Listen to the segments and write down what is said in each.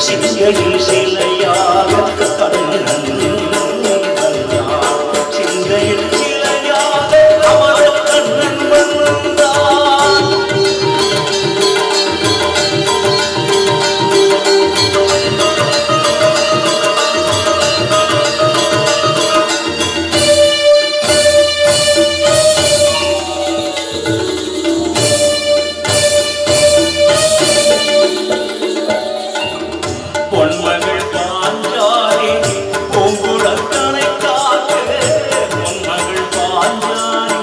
சிந்தையில் சிலையாக கண்ணன் சிந்தையில் சிலையாக அமர கண்ணன் வந்தான். பொன்மகள் பாஞ்சாலி பூங்குழற்கனை காக்க பொன்மகள் பாஞ்சாலி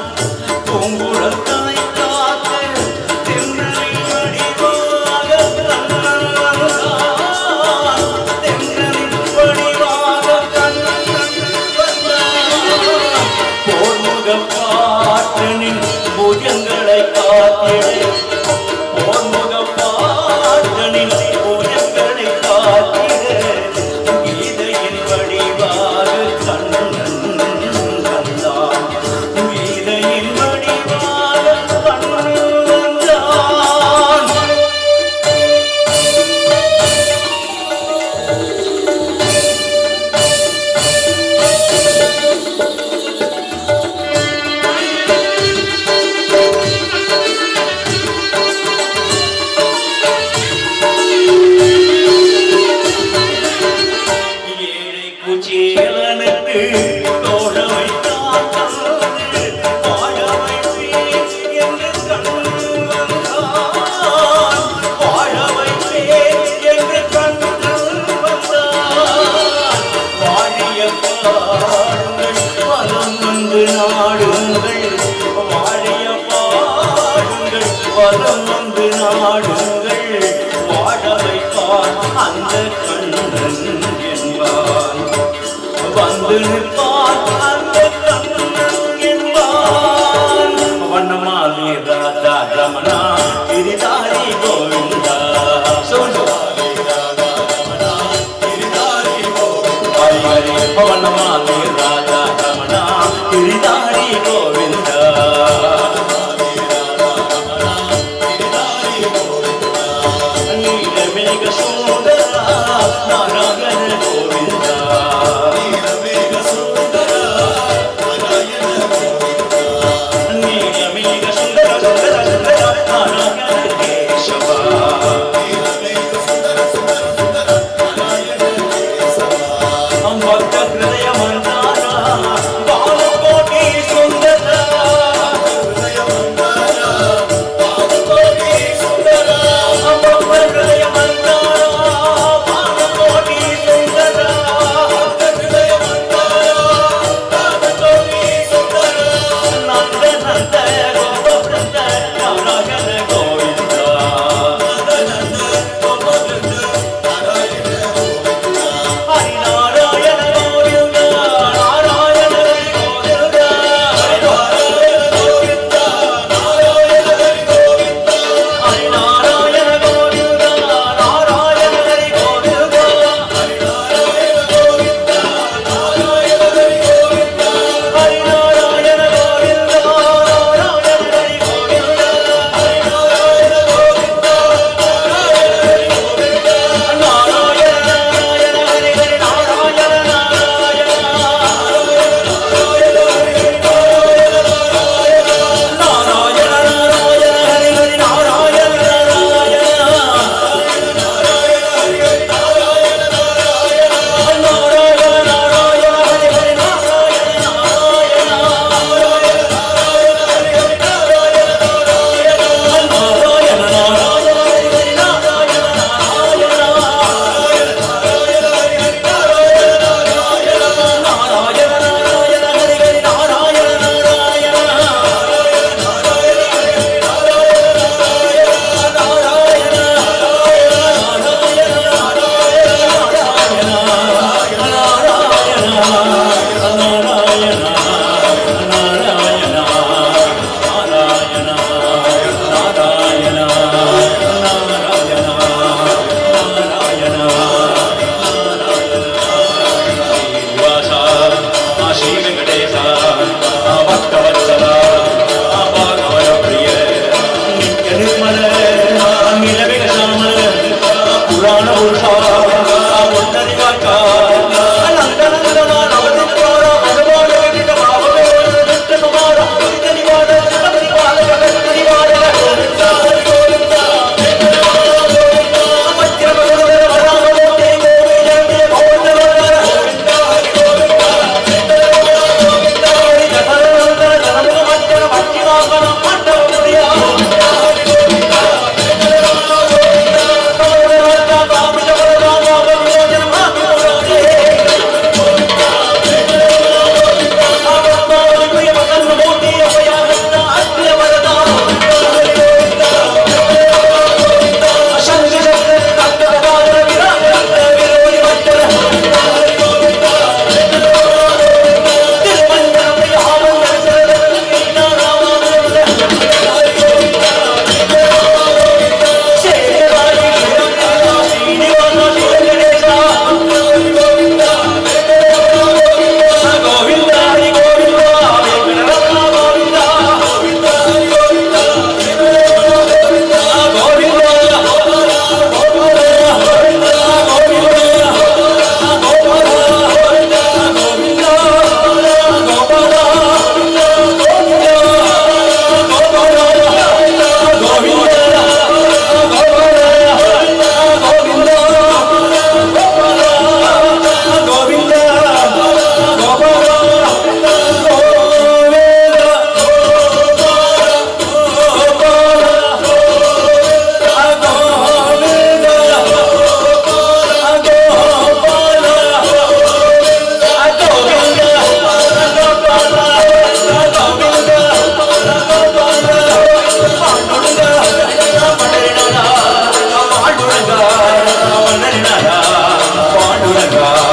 பூங்குழற்கனை காக்க தென்றலின் வடிவாக கண்ணன் வந்தான். தென்றலின் வடிவாக கண்ணன் வந்தான். போர்முக பாட்டனின் புஜங்களை காத்திட போர்முக பாட்டனின் புஜங்களை காத்திட கீதையின் வடிவாக கண்ணன் வந்தான். கீதையின் வடிவாக கண்ணன் வந்தான். ஏழை குச்சேலனுக்கு தோழமை காத்தது வாழவை என்று கண்ணன் வந்தான். வாழவை என்று கண்ணன் வந்தான். வாழிய பாடுங்கள் வலம் வந்து நாடுங்கள் வாழிய பாடுங்கள் வலம் வந்து நாடுங்கள் வாழவை அந்த கண்ணன் என்பான் வந்து நிற்பான் அந்த கண்ணன் என்பான். வண்ணமாலி ராதா ரமணா கிரிதாரி கோவிந்தா வண்ணமாலி ராதா ரமணா கிரிதாரி கோவிந்தா. நீலமேக சுந்தரா நாராயண கோவிந்தா. நீலமேக சுந்தர சுந்தர சுந்தர நாராயண கேசவா. ಭಕ್ತ ಹೃದಯ ಮಂದಾರ ಬಾಲಕೋಟಿ ಸುಂದರ ಹೃದಯ ಮಂದಾರ ಬಾಲಕೋಟಿ ಸುಂದರ ಭಕ್ತ ಹೃದಯ ಮಂದಾರ ಬಾಲಕೋಟಿ గుణగా